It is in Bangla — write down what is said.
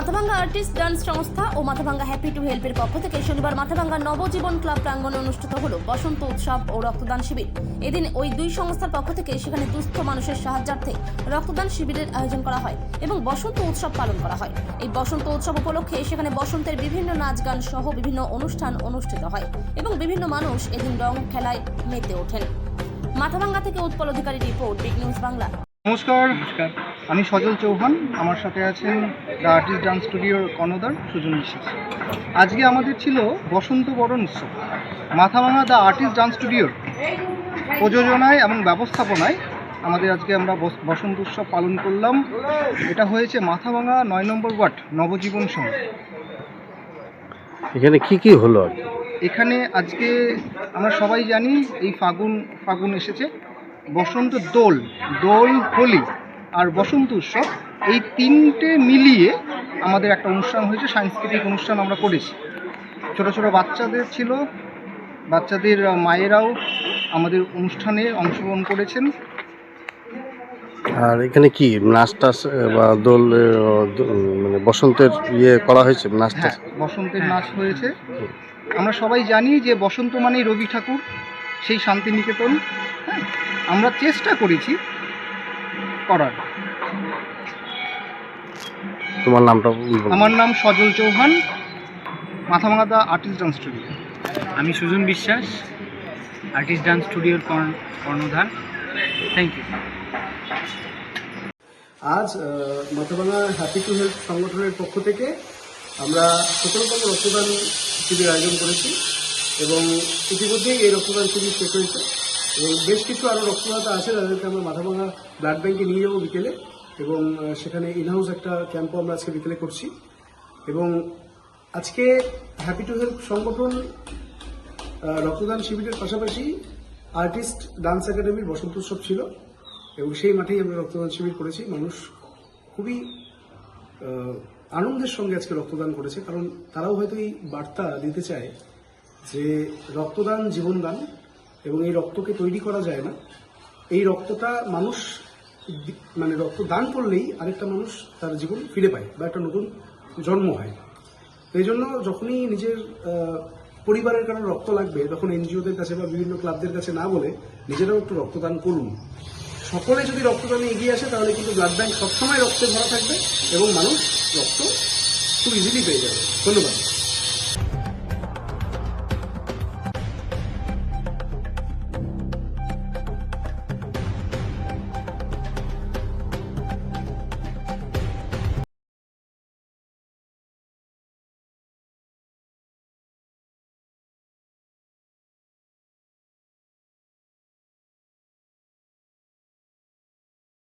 মাথাভাঙ্গা আর্টিস্ট ডান্স সংস্থা ও মাথাভাঙ্গা হ্যাপি টু হেল্পের পক্ষ থেকে শনিবার মাথাভাঙ্গা নবজীবন ক্লাব প্রাঙ্গণে অনুষ্ঠিত হলো বসন্ত উৎসব ও রক্তদান শিবির। এদিন ওই দুই সংস্থার পক্ষ থেকে সেখানে দুস্থ মানুষের সাহায্যার্থে রক্তদান শিবিরের আয়োজন করা হয় এবং বসন্ত উৎসব পালন করা হয়। এই বসন্ত উৎসব উপলক্ষে সেখানে বসন্তের বিভিন্ন নাচ গান সহ বিভিন্ন অনুষ্ঠান অনুষ্ঠিত হয় এবং বিভিন্ন মানুষ এদিন রং খেলায় মেতে ওঠেন। মাথাভাঙ্গা থেকে উৎপল অধিকারী রিপোর্ট, বিগ নিউজ বাংলা। নমস্কার, আমি সজল চৌহান। আমার সাথে আছেন দ্য আর্টিস্ট ডান্স স্টুডিওর কর্ণধার সুজন বিশ্বাস। আজকে আমাদের ছিল বসন্ত বরণ উৎসব। মাথাভাঙ্গা দ্য আর্টিস্ট ডান্স স্টুডিওর প্রযোজনায় এবং ব্যবস্থাপনায় আজকে আমরা বসন্ত উৎসব পালন করলাম। এটা হয়েছে মাথাভাঙ্গা 9 নম্বর ওয়ার্ড নবজীবন সংঘ। এখানে কি হলো? এখানে আজকে আমরা সবাই জানি এই ফাগুন এসেছে। বসন্ত দোল, হোলি আর বসন্ত উৎসব, এই তিনটে মিলিয়ে আমাদের একটা অনুষ্ঠান হয়েছে, সাংস্কৃতিক অনুষ্ঠান আমরা করেছি। ছোট ছোট বাচ্চাদের ছিল, বাচ্চাদের মায়েরাও আমাদের অনুষ্ঠানে অংশগ্রহণ করেছেন। আর এখানে কি নাচ টাচ বা দোল মানে বসন্তের করা হয়েছে? নাচটা বসন্তের নাচ হয়েছে। আমরা সবাই জানি যে বসন্ত মানেই রবি ঠাকুর, সেই শান্তিনিকেতন। আমরা চেষ্টা করেছি করার। তোমার নামটা? আমার নাম Sajal Chauhan, Mathabhanga the artist dance studio. আমি সুজন বিশ্বাস, আর্টিস্ট ডান্স স্টুডিওর কর্ণধার। Thank you. আজ মাথাভাঙ্গা হ্যাপি টু হেল্প সংগঠনের পক্ষ থেকে আমরা 17তম রক্তদান শিবির আয়োজন করেছি এবং ইতিমধ্যেই এই রক্তদান শিবির শেষ হয়েছে এবং বেশ কিছু আরও রক্তদাতা আছে যাদেরকে আমরা মাথাভাঙ্গা ব্লাড ব্যাংকে নিয়ে যাবো বিকেলে, এবং সেখানে ইনহাউস একটা ক্যাম্পও আমরা আজকে বিকেলে করছি। এবং আজকে হ্যাপি টু হেল্প সংগঠন রক্তদান শিবিরের পাশাপাশি আর্টিস্ট ডান্স একাডেমির বসন্ত উৎসব ছিল এবং সেই মাঠেই আমরা রক্তদান শিবির করেছি। মানুষ খুবই আনন্দের সঙ্গে আজকে রক্তদান করেছে, কারণ তারাও হয়তো এই বার্তা দিতে চায় যে রক্তদান জীবনদান, এবং এই রক্তকে তৈরি করা যায় না। এই রক্তটা মানুষ মানে রক্তদান করলেই আরেকটা মানুষ তার জীবন ফিরে পায় বা একটা নতুন জন্ম হয়। এই জন্য যখনই নিজের পরিবারের কারণে রক্ত লাগবে তখন এনজিওদের কাছে বা বিভিন্ন ক্লাবদের কাছে না বলে নিজেরাও একটু রক্তদান করুন। সকলে যদি রক্তদানে এগিয়ে আসে তাহলে কিন্তু ব্লাড ব্যাংক সবসময় রক্তে ভরা থাকবে এবং মানুষ রক্ত খুব ইজিলি পেয়ে যাবে। ধন্যবাদ।